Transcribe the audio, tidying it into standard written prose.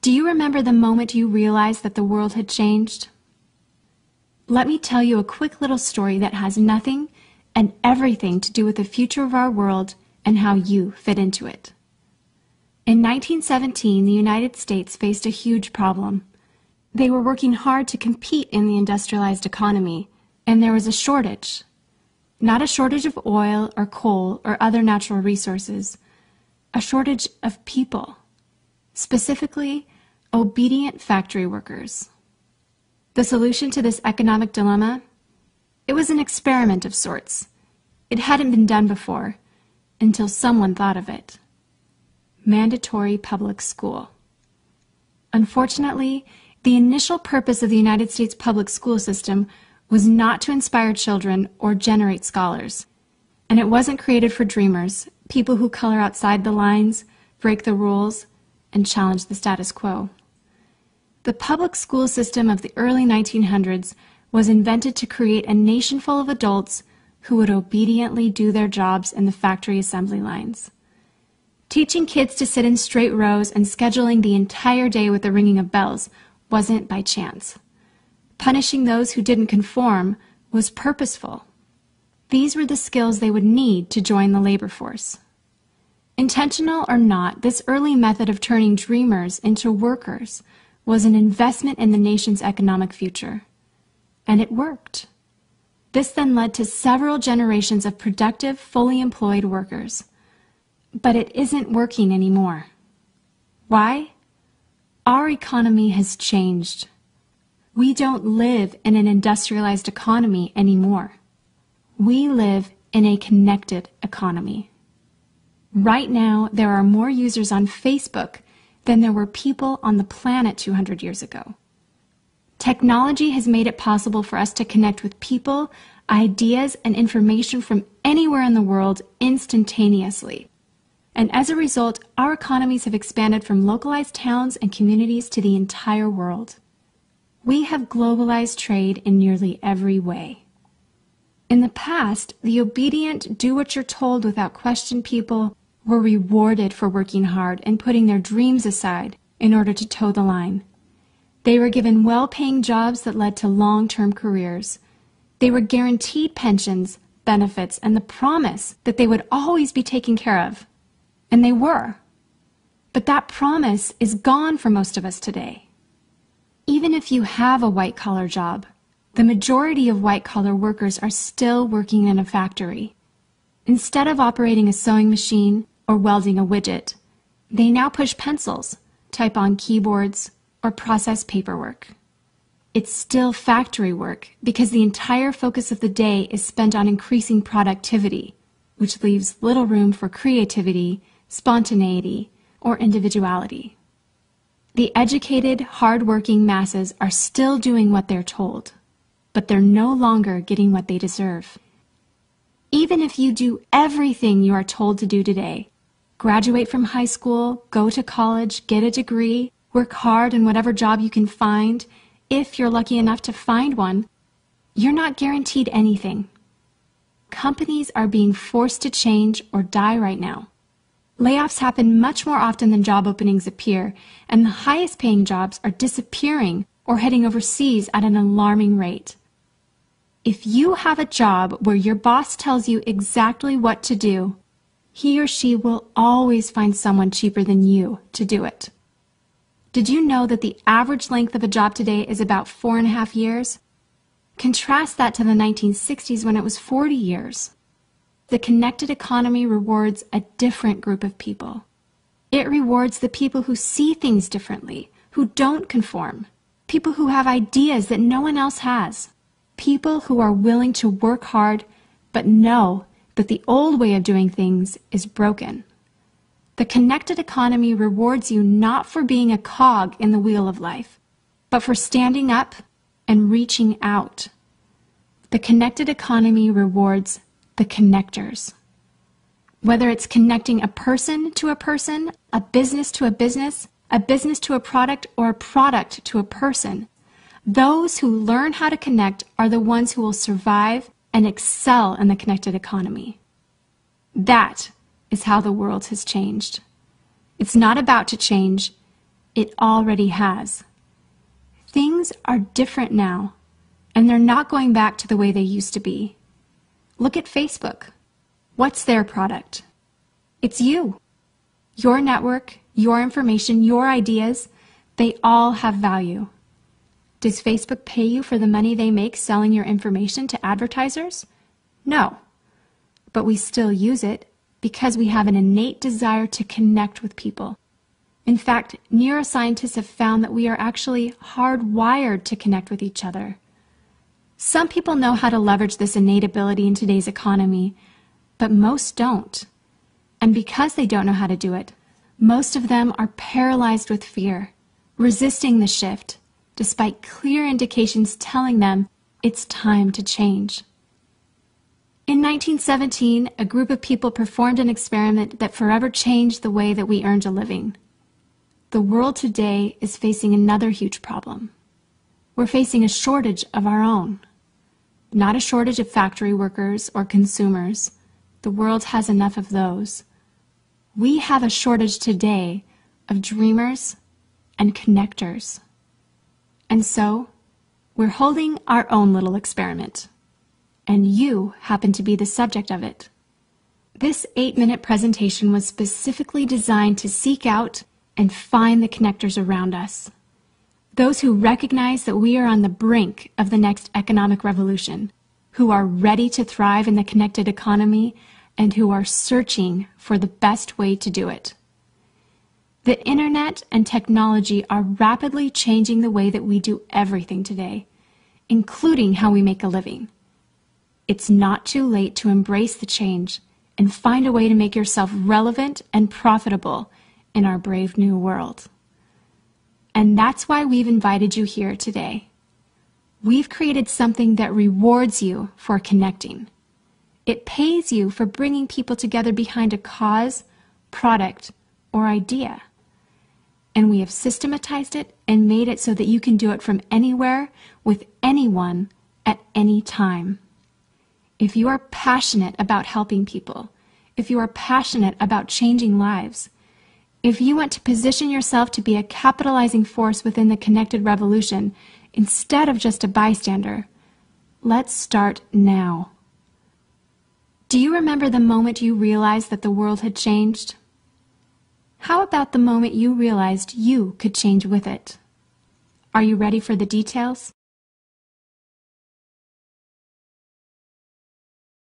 Do you remember the moment you realized that the world had changed? Let me tell you a quick little story that has nothing and everything to do with the future of our world and how you fit into it. In 1917, the United States faced a huge problem. They were working hard to compete in the industrialized economy, and there was a shortage. Not a shortage of oil or coal or other natural resources, a shortage of people, specifically obedient factory workers. The solution to this economic dilemma? It was an experiment of sorts. It hadn't been done before, until someone thought of it. Mandatory public school. Unfortunately, the initial purpose of the United States public school system was not to inspire children or generate scholars. And it wasn't created for dreamers, people who color outside the lines, break the rules, and challenge the status quo. The public school system of the early 1900s was invented to create a nation full of adults who would obediently do their jobs in the factory assembly lines. Teaching kids to sit in straight rows and scheduling the entire day with the ringing of bells wasn't by chance. Punishing those who didn't conform was purposeful. These were the skills they would need to join the labor force. Intentional or not, this early method of turning dreamers into workers was an investment in the nation's economic future. And it worked. This then led to several generations of productive, fully employed workers. But it isn't working anymore. Why? Our economy has changed. We don't live in an industrialized economy anymore. We live in a connected economy. Right now, there are more users on Facebook than there were people on the planet 200 years ago. Technology has made it possible for us to connect with people, ideas, and information from anywhere in the world instantaneously. And as a result, our economies have expanded from localized towns and communities to the entire world. We have globalized trade in nearly every way. In the past, the obedient, do-what-you're-told without question people were rewarded for working hard and putting their dreams aside in order to toe the line. They were given well-paying jobs that led to long-term careers. They were guaranteed pensions, benefits, and the promise that they would always be taken care of. And they were. But that promise is gone for most of us today. Even if you have a white-collar job, the majority of white-collar workers are still working in a factory. Instead of operating a sewing machine or welding a widget, they now push pencils, type on keyboards, or process paperwork. It's still factory work because the entire focus of the day is spent on increasing productivity, which leaves little room for creativity, spontaneity, or individuality. The educated, hard-working masses are still doing what they're told, but they're no longer getting what they deserve. Even if you do everything you are told to do today, graduate from high school, go to college, get a degree, work hard in whatever job you can find, if you're lucky enough to find one, you're not guaranteed anything. Companies are being forced to change or die right now. Layoffs happen much more often than job openings appear, and the highest paying jobs are disappearing or heading overseas at an alarming rate. If you have a job where your boss tells you exactly what to do, he or she will always find someone cheaper than you to do it. Did you know that the average length of a job today is about 4.5 years? Contrast that to the 1960s when it was 40 years. The connected economy rewards a different group of people. It rewards the people who see things differently, who don't conform, people who have ideas that no one else has, people who are willing to work hard but know that the old way of doing things is broken. The connected economy rewards you not for being a cog in the wheel of life, but for standing up and reaching out. The connected economy rewards the connectors. Whether it's connecting a person to a person, a business to a business to a product, or a product to a person, those who learn how to connect are the ones who will survive and excel in the connected economy. That is how the world has changed. It's not about to change. It already has. Things are different now, and they're not going back to the way they used to be. Look at Facebook. What's their product? It's you. Your network, your information, your ideas, they all have value. Does Facebook pay you for the money they make selling your information to advertisers? No. But we still use it because we have an innate desire to connect with people. In fact, neuroscientists have found that we are actually hardwired to connect with each other. Some people know how to leverage this innate ability in today's economy, but most don't. And because they don't know how to do it, most of them are paralyzed with fear, resisting the shift, despite clear indications telling them it's time to change. In 1917, a group of people performed an experiment that forever changed the way that we earned a living. The world today is facing another huge problem. We're facing a shortage of our own. Not a shortage of factory workers or consumers. The world has enough of those. We have a shortage today of dreamers and connectors. And so, we're holding our own little experiment. And you happen to be the subject of it. This 8-minute presentation was specifically designed to seek out and find the connectors around us. Those who recognize that we are on the brink of the next economic revolution, who are ready to thrive in the connected economy, and who are searching for the best way to do it. The internet and technology are rapidly changing the way that we do everything today, including how we make a living. It's not too late to embrace the change and find a way to make yourself relevant and profitable in our brave new world. And that's why we've invited you here today. We've created something that rewards you for connecting. It pays you for bringing people together behind a cause, product, or idea. And we have systematized it and made it so that you can do it from anywhere, with anyone, at any time. If you are passionate about helping people, if you are passionate about changing lives, if you want to position yourself to be a capitalizing force within the connected revolution instead of just a bystander, let's start now. Do you remember the moment you realized that the world had changed? How about the moment you realized you could change with it? Are you ready for the details?